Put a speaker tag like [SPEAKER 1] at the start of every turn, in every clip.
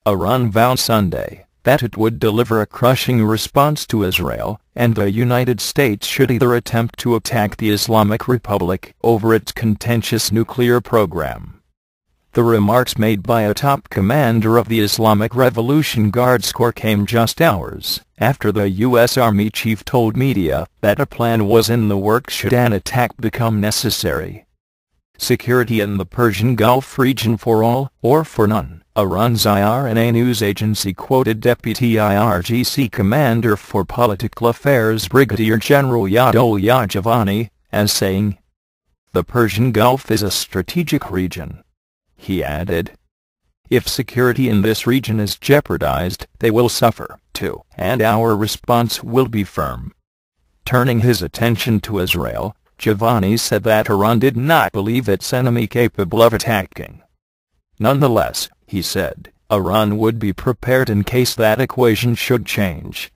[SPEAKER 1] Iran vowed Sunday that it would deliver a crushing response to Israel, and the United States should either attempt to attack the Islamic Republic over its contentious nuclear program. The remarks made by a top commander of the Islamic Revolution Guards Corps came just hours after the U.S. Army chief told media that a plan was in the works should an attack become necessary. Security in the Persian Gulf region for all, or for none, Iran's IRNA news agency quoted Deputy IRGC Commander for Political Affairs Brigadier General Yadollah Javani as saying, "The Persian Gulf is a strategic region." He added, "If security in this region is jeopardized, they will suffer, too, and our response will be firm." Turning his attention to Israel, Javani said that Iran did not believe its enemy capable of attacking. Nonetheless, he said, Iran would be prepared in case that equation should change.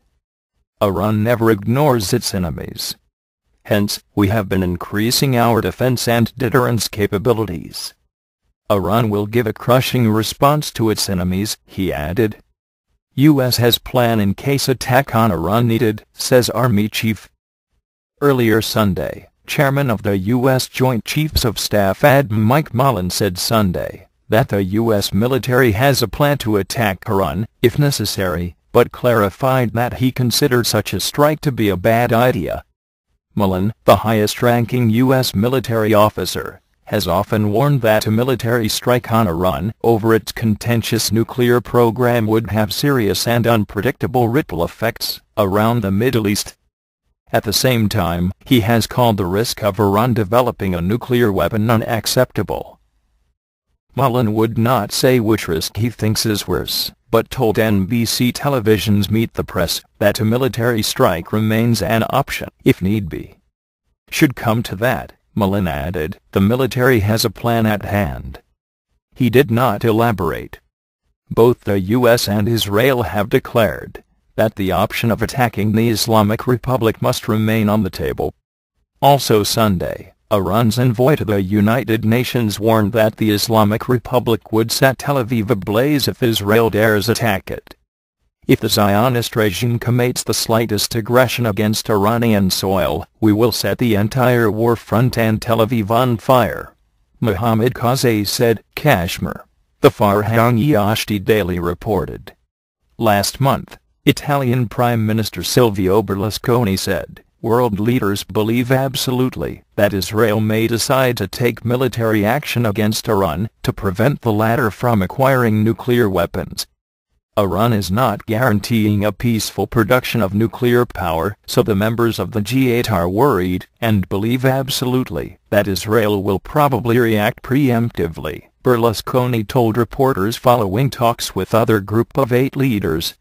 [SPEAKER 1] Iran never ignores its enemies. Hence, we have been increasing our defense and deterrence capabilities. Iran will give a crushing response to its enemies, he added. U.S. has plan in case attack on Iran needed, says Army Chief. Earlier Sunday, Chairman of the U.S. Joint Chiefs of Staff Admiral Mike Mullen said Sunday that the U.S. military has a plan to attack Iran, if necessary, but clarified that he considered such a strike to be a bad idea. Mullen, the highest-ranking U.S. military officer, has often warned that a military strike on Iran over its contentious nuclear program would have serious and unpredictable ripple effects around the Middle East. At the same time, he has called the risk of Iran developing a nuclear weapon unacceptable. Mullen would not say which risk he thinks is worse, but told NBC Television's Meet the Press that a military strike remains an option if need be. Should come to that, Mullen added, the military has a plan at hand. He did not elaborate. Both the U.S. and Israel have declared that the option of attacking the Islamic Republic must remain on the table. Also Sunday, Iran's envoy to the United Nations warned that the Islamic Republic would set Tel Aviv ablaze if Israel dares attack it. If the Zionist regime commits the slightest aggression against Iranian soil, we will set the entire war front and Tel Aviv on fire, Mohammad Khazai said, Kashmir. The Farhang Yashti Daily reported. Last month, Italian Prime Minister Silvio Berlusconi said, world leaders believe absolutely that Israel may decide to take military action against Iran to prevent the latter from acquiring nuclear weapons. Iran is not guaranteeing a peaceful production of nuclear power, so the members of the G8 are worried and believe absolutely that Israel will probably react preemptively, Berlusconi told reporters following talks with other Group of 8 leaders.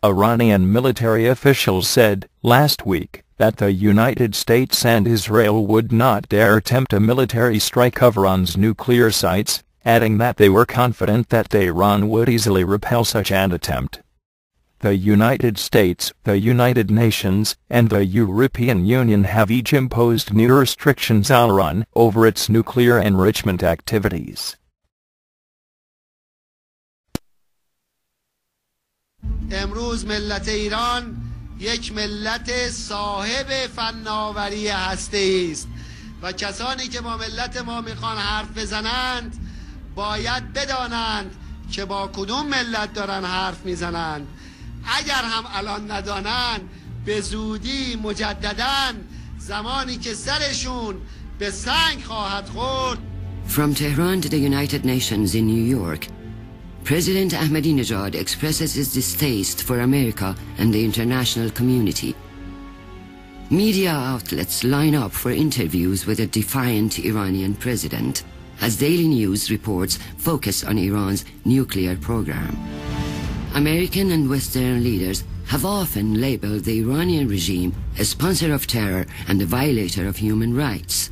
[SPEAKER 1] Iranian military officials said last week that the United States and Israel would not dare attempt a military strike of Iran's nuclear sites, adding that they were confident that Tehran would easily repel such an attempt. The United States, the United Nations, and the European Union have each imposed new restrictions on Iran over its nuclear enrichment activities.
[SPEAKER 2] امروز ملت ایران یک ملت صاحب فناوری هسته‌ای است و کسانی که با ملت ما میخوان حرف بزنند باید بدانند که با کدوم ملت دارن حرف میزنند. اگر هم الان ندانند به زودی مجدداً زمانی که سرشون به سنگ خواهد خورد.
[SPEAKER 3] From Tehran to the United Nations in New York, President Ahmadinejad expresses his distaste for America and the international community. Media outlets line up for interviews with a defiant Iranian president, as Daily News reports focus on Iran's nuclear program. American and Western leaders have often labeled the Iranian regime a sponsor of terror and a violator of human rights.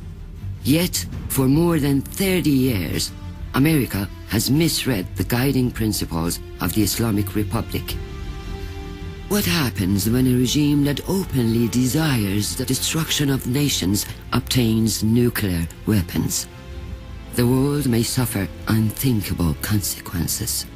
[SPEAKER 3] Yet, for more than 30 years, America has misread the guiding principles of the Islamic Republic. What happens when a regime that openly desires the destruction of nations obtains nuclear weapons? The world may suffer unthinkable consequences.